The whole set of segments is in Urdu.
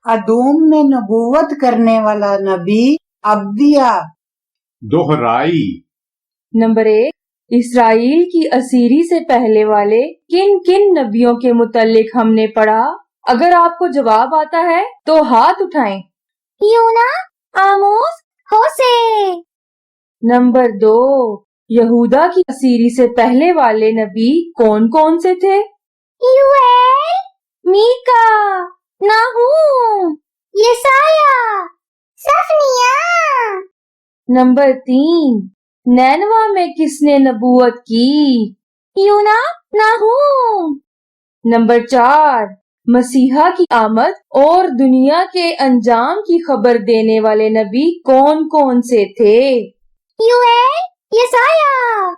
ادوم میں نبوت کرنے والا نبی عبدیہ۔ دوہرائی۔ نمبر 1، اسرائیل کی اسیری سے پہلے والے کن کن نبیوں کے متعلق ہم نے پڑھا؟ اگر آپ کو جواب آتا ہے تو ہاتھ اٹھائیں۔ یونا، آموس، ہوسے۔ نمبر 2، یہودا کی اسیری سے پہلے والے نبی کون کون سے تھے؟ یوئیل، میکا، ناہوم، یسایہ، صفنیہ۔ نمبر 3، نینوا میں کس نے نبوت کی؟ یونا، ناہوم۔ نمبر 4، مسیحا کی آمد اور دنیا کے انجام کی خبر دینے والے نبی کون کون سے تھے؟ یوئیل، یسایہ۔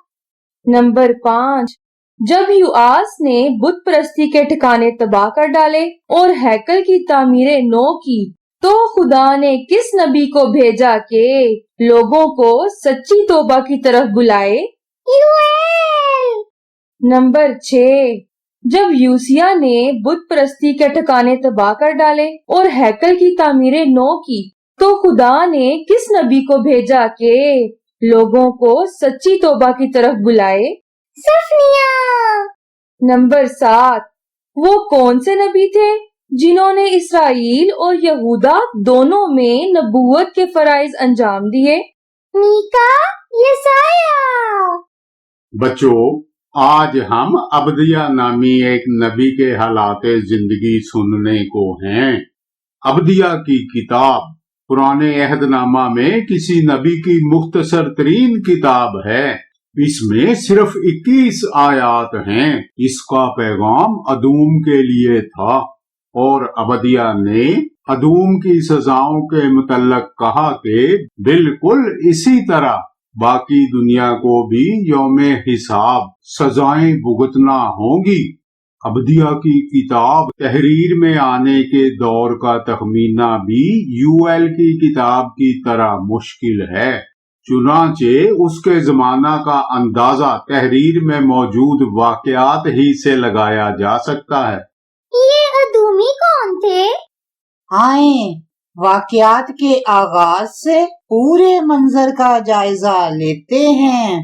نمبر 5، جب یوآس نے بت پرستی کے ٹھکانے تباہ کر ڈالے اور ہیکل کی تعمیر نو کی تو خدا نے کس نبی کو بھیجا کہ لوگوں کو سچی توبہ کی طرف بلائے؟ یوئیل۔ نمبر 6، جب یوسیہ نے بت پرستی کے ٹھکانے تباہ کر ڈالے اور ہیکل کی تعمیر نو کی تو خدا نے کس نبی کو بھیجا کہ لوگوں کو سچی توبہ کی طرف بلائے؟ صفنیہ۔ نمبر 7، وہ کون سے نبی تھے جنہوں نے اسرائیل اور یہودا دونوں میں نبوت کے فرائض انجام دیے؟ میکا، یسایہ۔ بچوں، آج ہم عبدیہ نامی ایک نبی کے حالات زندگی سننے کو ہیں۔ عبدیہ کی کتاب پرانے عہد نامہ میں کسی نبی کی مختصر ترین کتاب ہے۔ اس میں صرف 21 آیات ہیں۔ اس کا پیغام ادوم کے لیے تھا اور عبدیہ نے ادوم کی سزاؤں کے متعلق کہا کہ بالکل اسی طرح باقی دنیا کو بھی یوم حساب سزائیں بھگتنا ہوں گی۔ عبدیہ کی کتاب تحریر میں آنے کے دور کا تخمینہ بھی یوئیل کی کتاب کی طرح مشکل ہے، چنانچہ اس کے زمانہ کا اندازہ تحریر میں موجود واقعات ہی سے لگایا جا سکتا ہے۔ یہ ادومی کون تھے؟ آئیں واقعات کے آغاز سے پورے منظر کا جائزہ لیتے ہیں۔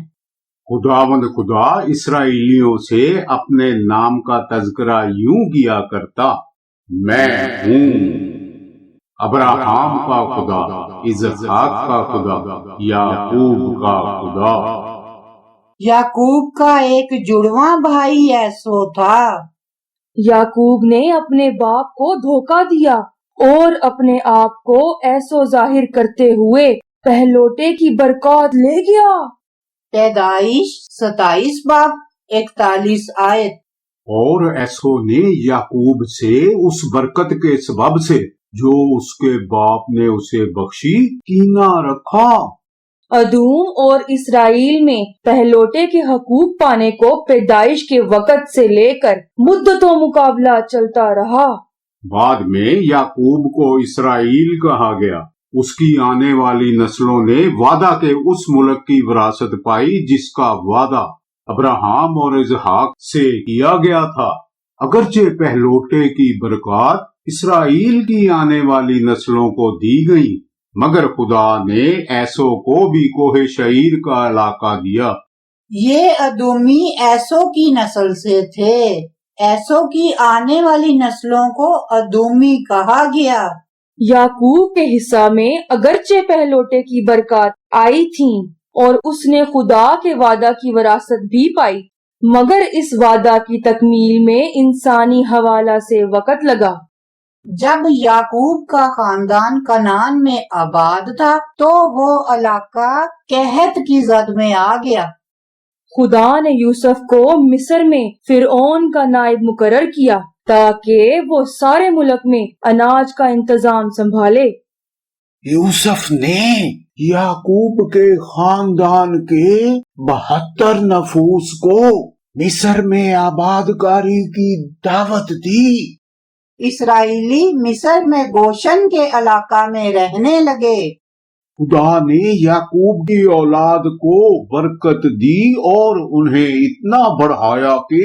خداوند خدا اسرائیلیوں سے اپنے نام کا تذکرہ یوں کیا کرتا: میں ہوں، ابراہیم کا خدا، اسحاق کا خدا، یعقوب کا خدا۔ یعقوب کا ایک جڑواں بھائی ایسو تھا۔ یعقوب نے اپنے باپ کو دھوکہ دیا اور اپنے آپ کو ایسو ظاہر کرتے ہوئے پہلوٹے کی برکات لے گیا۔ پیدائش 27 باب 41 آیت۔ اور ایسو نے یعقوب سے اس برکت کے سبب سے جو اس کے باپ نے اسے بخشی کینہ رکھا۔ ادوم اور اسرائیل میں پہلوٹے کے حقوق پانے کو پیدائش کے وقت سے لے کر مدتوں مقابلہ چلتا رہا۔ بعد میں یعقوب کو اسرائیل کہا گیا۔ اس کی آنے والی نسلوں نے وعدہ کے اس ملک کی وراثت پائی جس کا وعدہ ابراہیم اور اسحاق سے کیا گیا تھا۔ اگرچہ پہلوٹے کی برکات اسرائیل کی آنے والی نسلوں کو دی گئی، مگر خدا نے ایسو کو بھی کوہ شعیر کا علاقہ دیا۔ یہ ادومی ایسو کی نسل سے تھے۔ ایسو کی آنے والی نسلوں کو ادومی کہا گیا۔ یعقوب کے حصہ میں اگرچہ پہلوٹے کی برکات آئی تھیں اور اس نے خدا کے وعدہ کی وراثت بھی پائی، مگر اس وعدہ کی تکمیل میں انسانی حوالہ سے وقت لگا۔ جب یعقوب کا خاندان کنعان میں آباد تھا تو وہ علاقہ قحط کی زد میں آ گیا۔ خدا نے یوسف کو مصر میں فرعون کا نائب مقرر کیا تاکہ وہ سارے ملک میں اناج کا انتظام سنبھالے۔ یوسف نے یعقوب کے خاندان کے 72 نفوس کو مصر میں آباد کاری کی دعوت دی۔ اسرائیلی مصر میں گوشن کے علاقہ میں رہنے لگے۔ خدا نے یعقوب کی اولاد کو برکت دی اور انہیں اتنا بڑھایا کہ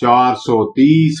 430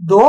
2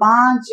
5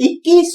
21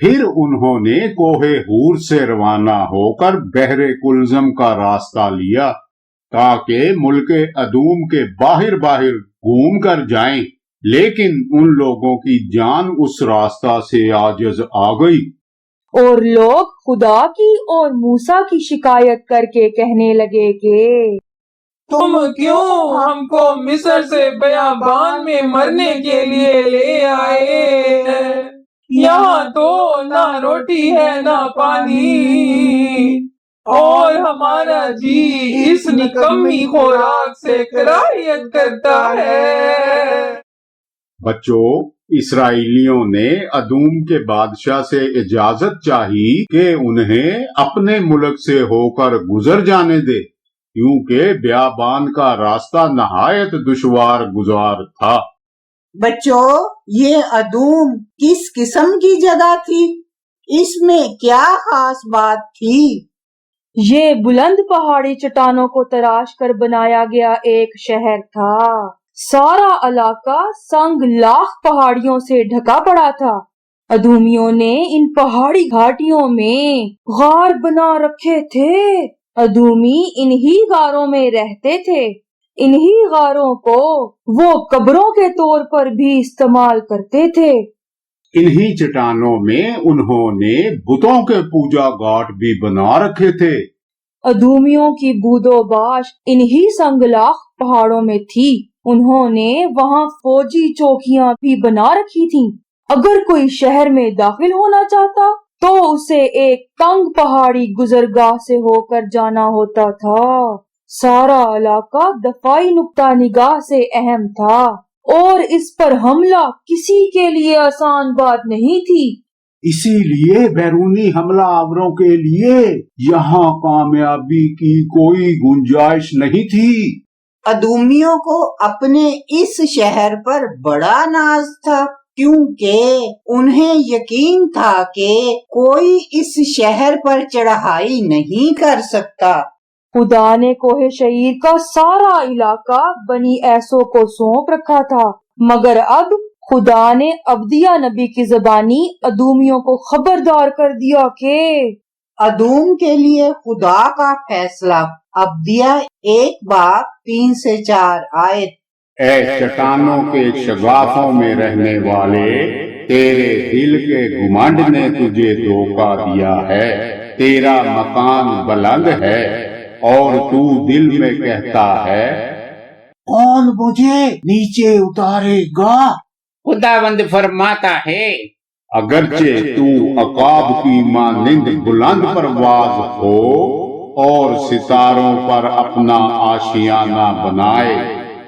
پھر انہوں نے کوہ ہور سے روانہ ہو کر بحر کلزم کا راستہ لیا تاکہ ملک ادوم کے باہر باہر گھوم کر جائیں، لیکن ان لوگوں کی جان اس راستہ سے عاجز آ گئی۔ اور لوگ خدا کی اور موسیٰ کی شکایت کر کے کہنے لگے کہ تم کیوں ہم کو مصر سے بیابان میں مرنے کے لیے لے آئے؟ یہاں تو نہ روٹی ہے نہ پانی، اور ہمارا جی اس نکمی خوراک سے کراہیت کرتا ہے۔ بچوں، اسرائیلیوں نے ادوم کے بادشاہ سے اجازت چاہی کہ انہیں اپنے ملک سے ہو کر گزر جانے دے، کیونکہ بیابان کا راستہ نہایت دشوار گزار تھا۔ بچوں، یہ ادوم کس قسم کی جگہ تھی؟ اس میں کیا خاص بات تھی؟ یہ بلند پہاڑی چٹانوں کو تراش کر بنایا گیا ایک شہر تھا۔ سارا علاقہ سنگ لاخ پہاڑیوں سے ڈھکا پڑا تھا۔ ادومیوں نے ان پہاڑی گھاٹیوں میں غار بنا رکھے تھے۔ ادومی انہی غاروں میں رہتے تھے۔ انہی غاروں کو وہ قبروں کے طور پر بھی استعمال کرتے تھے۔ انہی چٹانوں میں انہوں نے بتوں کے پوجا گھاٹ بھی بنا رکھے تھے۔ ادومیوں کی بود و باش انہی سنگلاخ پہاڑوں میں تھی۔ انہوں نے وہاں فوجی چوکیاں بھی بنا رکھی تھیں۔ اگر کوئی شہر میں داخل ہونا چاہتا تو اسے ایک تنگ پہاڑی گزرگاہ سے ہو کر جانا ہوتا تھا۔ سارا علاقہ دفاعی نقطہ نگاہ سے اہم تھا، اور اس پر حملہ کسی کے لیے آسان بات نہیں تھی۔ اسی لیے بیرونی حملہ آوروں کے لیے یہاں کامیابی کی کوئی گنجائش نہیں تھی۔ ادومیوں کو اپنے اس شہر پر بڑا ناز تھا، کیونکہ انہیں یقین تھا کہ کوئی اس شہر پر چڑھائی نہیں کر سکتا۔ خدا نے کوہ شعیر کا سارا علاقہ بنی ایسو کو سونپ رکھا تھا، مگر اب خدا نے عبدیہ نبی کی زبانی ادومیوں کو خبردار کر دیا کہ ادوم کے لیے خدا کا فیصلہ۔ عبدیہ 1:3-4 آیت۔ اے چٹانوں کے شگافوں میں رہنے والے، تیرے دل کے گھمنڈ نے تجھے دھوکا دیا ہے۔ تیرا مکان بلند ہے اور تو دل میں کہتا ہے کون مجھے نیچے اتارے گا؟ خداوند فرماتا ہے، اگرچہ تو عقاب کی مانند بلند پرواز ہو اور ستاروں پر اپنا آشیانہ بنائے،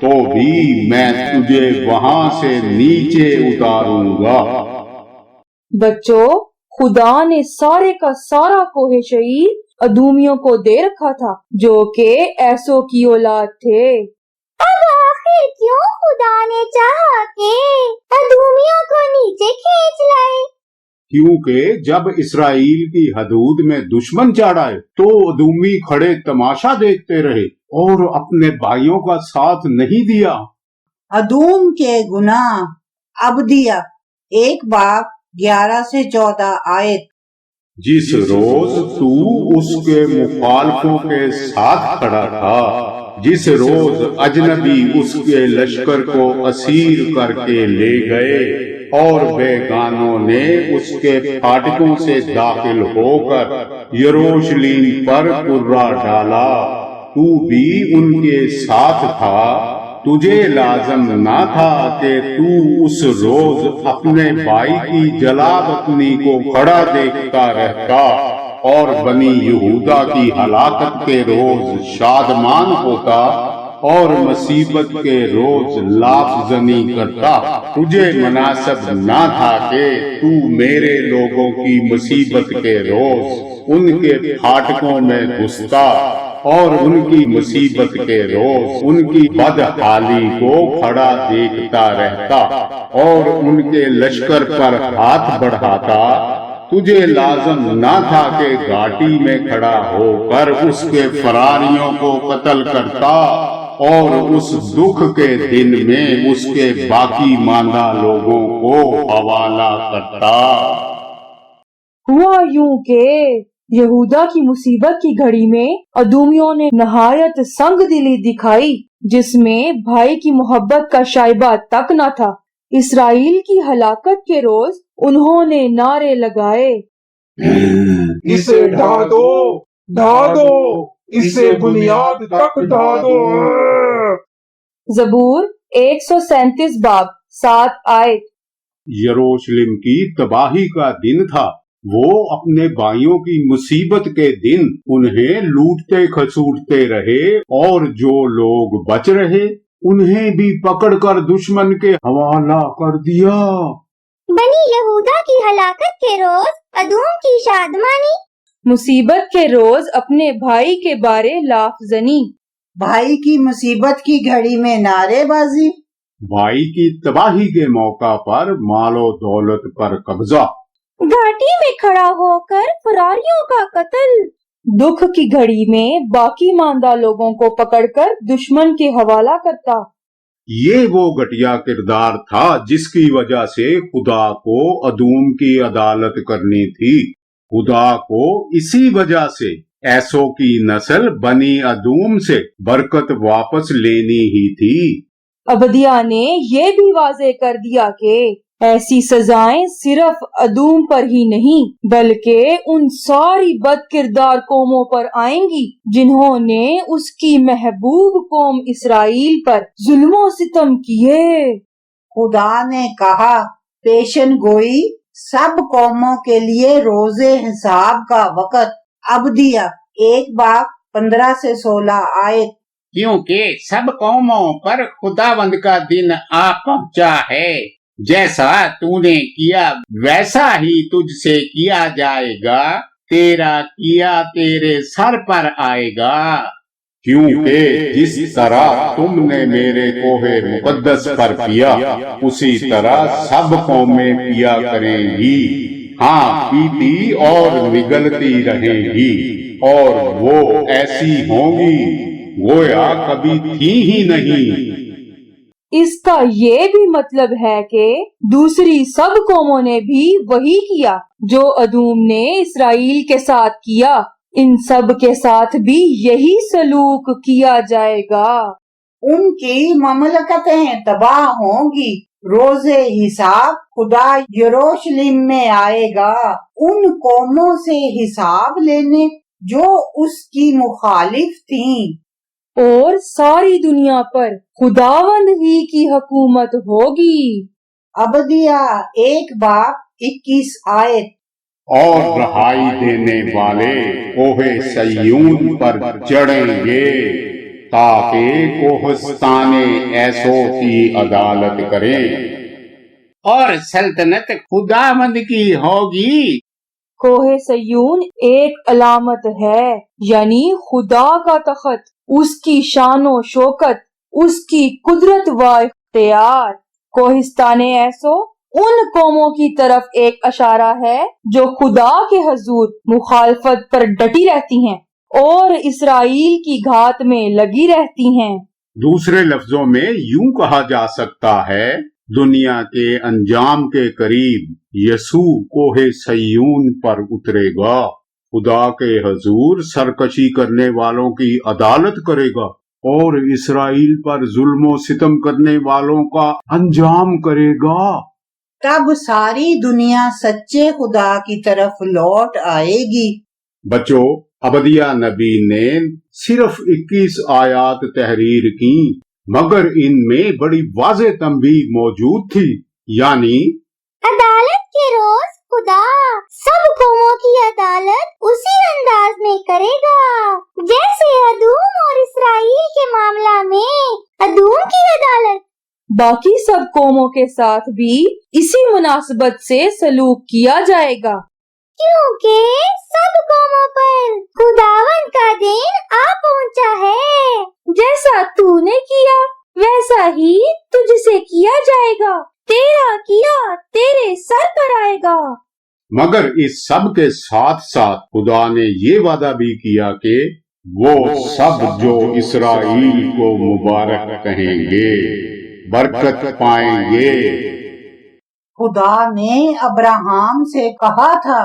تو بھی میں تجھے وہاں سے نیچے اتاروں گا۔ بچوں، خدا نے سارے کا سارا کوہ شعیر ادومیوں کو دے رکھا تھا، جو کہ ایسو کی اولاد تھے۔ اب آخر کیوں خدا نے چاہا کہ ادومیوں کو نیچے کھینچ لائے؟ کیونکہ جب اسرائیل کی حدود میں دشمن چڑھ آئے تو ادومی کھڑے تماشا دیکھتے رہے اور اپنے بھائیوں کا ساتھ نہیں دیا۔ ادوم کے گناہ۔ عبدیہ 1:11-14 آیت۔ جس روز تو اس کے مخالفوں کے ساتھ کھڑا تھا، جس روز اجنبی اس کے لشکر کو اسیر کر کے لے گئے اور بیگانوں نے اس کے پھاٹکوں سے داخل ہو کر یروشلیم پر کرہ ڈالا، تو بھی ان کے ساتھ تھا۔ تجھے لازم نہ تھا کہ تو اس روز اپنے بھائی کی جلا وطنی کو کھڑا دیکھتا رہتا اور بنی یہودا کی ہلاکت کے روز شادمان ہوتا اور مصیبت کے روز لاف زنی کرتا۔ تجھے مناسب نہ تھا کہ تو میرے لوگوں کی مصیبت کے روز ان کے پھاٹکوں میں گھستا اور ان کی مصیبت کے روز ان کی بدحالی کو کھڑا دیکھتا رہتا اور ان کے لشکر پر ہاتھ بڑھاتا۔ تجھے لازم نہ تھا کہ گھاٹی میں کھڑا ہو کر اس کے فراریوں کو قتل کرتا اور اس دکھ کے دن میں اس کے باقی ماندہ لوگوں کو حوالہ کرتا۔ ہوا یوں کہ یہودا کی مصیبت کی گھڑی میں ادومیوں نے نہایت سنگ دلی دکھائی، جس میں بھائی کی محبت کا شائبہ تک نہ تھا۔ اسرائیل کی ہلاکت کے روز انہوں نے نعرے لگائے، اسے ڈھا دو، اسے بنیاد تک ڈھا دو۔ زبور 137 باب 7 آیت۔ یروشلم کی تباہی کا دن تھا، وہ اپنے بھائیوں کی مصیبت کے دن انہیں لوٹتے کھسوٹتے رہے، اور جو لوگ بچ رہے انہیں بھی پکڑ کر دشمن کے حوالہ کر دیا۔ بنی یہودا کی ہلاکت کے روز ادوم کی شادمانی، مصیبت کے روز اپنے بھائی کے بارے لاف زنی، بھائی کی مصیبت کی گھڑی میں نعرے بازی، بھائی کی تباہی کے موقع پر مال و دولت پر قبضہ، گھاٹی میں کھڑا ہو کر فراریوں کا قتل، دکھ کی گھڑی میں باقی ماندہ لوگوں کو پکڑ کر دشمن کے حوالہ کرتا۔ یہ وہ گھٹیا کردار تھا جس کی وجہ سے خدا کو ادوم کی عدالت کرنی تھی۔ خدا کو اسی وجہ سے ایسو کی نسل بنی ادوم سے برکت واپس لینی ہی تھی۔ عبدیہ نے یہ بھی واضح کر دیا کہ ایسی سزائیں صرف ادوم پر ہی نہیں بلکہ ان ساری بد کردار قوموں پر آئیں گی جنہوں نے اس کی محبوب قوم اسرائیل پر ظلم و ستم کیے۔ خدا نے کہا، پیشن گوئی سب قوموں کے لیے روز حساب کا وقت۔ عبدیہ 1 باب 15 سے 16 آیت۔ کیونکہ سب قوموں پر خداوند کا دن آ پہنچا ہے، جیسا تو نے کیا ویسا ہی تجھ سے کیا جائے گا، تیرا کیا تیرے سر پر آئے گا۔ کیونکہ جس طرح تم نے میرے کوہ مقدس پر کیا، اسی طرح سب قومیں کیا کریں گی، ہاں پیتی اور نگلتی رہیں گی، اور وہ ایسی ہوں گی گویا کبھی تھی ہی نہیں۔ اس کا یہ بھی مطلب ہے کہ دوسری سب قوموں نے بھی وہی کیا جو ادوم نے اسرائیل کے ساتھ کیا، ان سب کے ساتھ بھی یہی سلوک کیا جائے گا۔ ان کی مملکتیں تباہ ہوں گی، روز حساب خدا یروشلم میں آئے گا ان قوموں سے حساب لینے جو اس کی مخالف تھیں، اور ساری دنیا پر خداوند ہی کی حکومت ہوگی۔ عبدیہ 1 باب 21 آیت۔ اور رہائی دینے والے کوہ سیون پر چڑھیں گے تاکہ کوہستان ایسو کی عدالت کریں۔ اور سلطنت خداوند کی ہوگی۔ کوہ سیون ایک علامت ہے، یعنی خدا کا تخت، اس کی شان و شوکت، اس کی قدرت و اختیار۔ کوہستان ایسو ان قوموں کی طرف ایک اشارہ ہے جو خدا کے حضور مخالفت پر ڈٹی رہتی ہیں اور اسرائیل کی گھات میں لگی رہتی ہیں۔ دوسرے لفظوں میں یوں کہا جا سکتا ہے، دنیا کے انجام کے قریب یسوع کوہ سیون پر اترے گا، خدا کے حضور سرکشی کرنے والوں کی عدالت کرے گا اور اسرائیل پر ظلم و ستم کرنے والوں کا انجام کرے گا۔ تب ساری دنیا سچے خدا کی طرف لوٹ آئے گی۔ بچوں، عبدیہ نبی نے صرف 21 آیات تحریر کی، مگر ان میں بڑی واضح تنبیہ موجود تھی، یعنی عدالت کے روز خدا سب قوموں کی عدالت اسی انداز میں کرے گا جیسے ادوم اور اسرائیل کے معاملہ میں ادوم کی عدالت۔ باقی سب قوموں کے ساتھ بھی اسی مناسبت سے سلوک کیا جائے گا، کیونکہ سب قوموں پر خداوند کا دن آ پہنچا ہے، جیسا تو نے کیا ویسا ہی تجھ سے کیا جائے گا، تیرا کیا تیرے سر پر آئے گا۔ مگر اس سب کے ساتھ ساتھ خدا نے یہ وعدہ بھی کیا کہ وہ سب جو اسرائیل کو مبارک کہیں گے برکت پائیں گے۔ خدا نے ابراہم سے کہا تھا،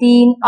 3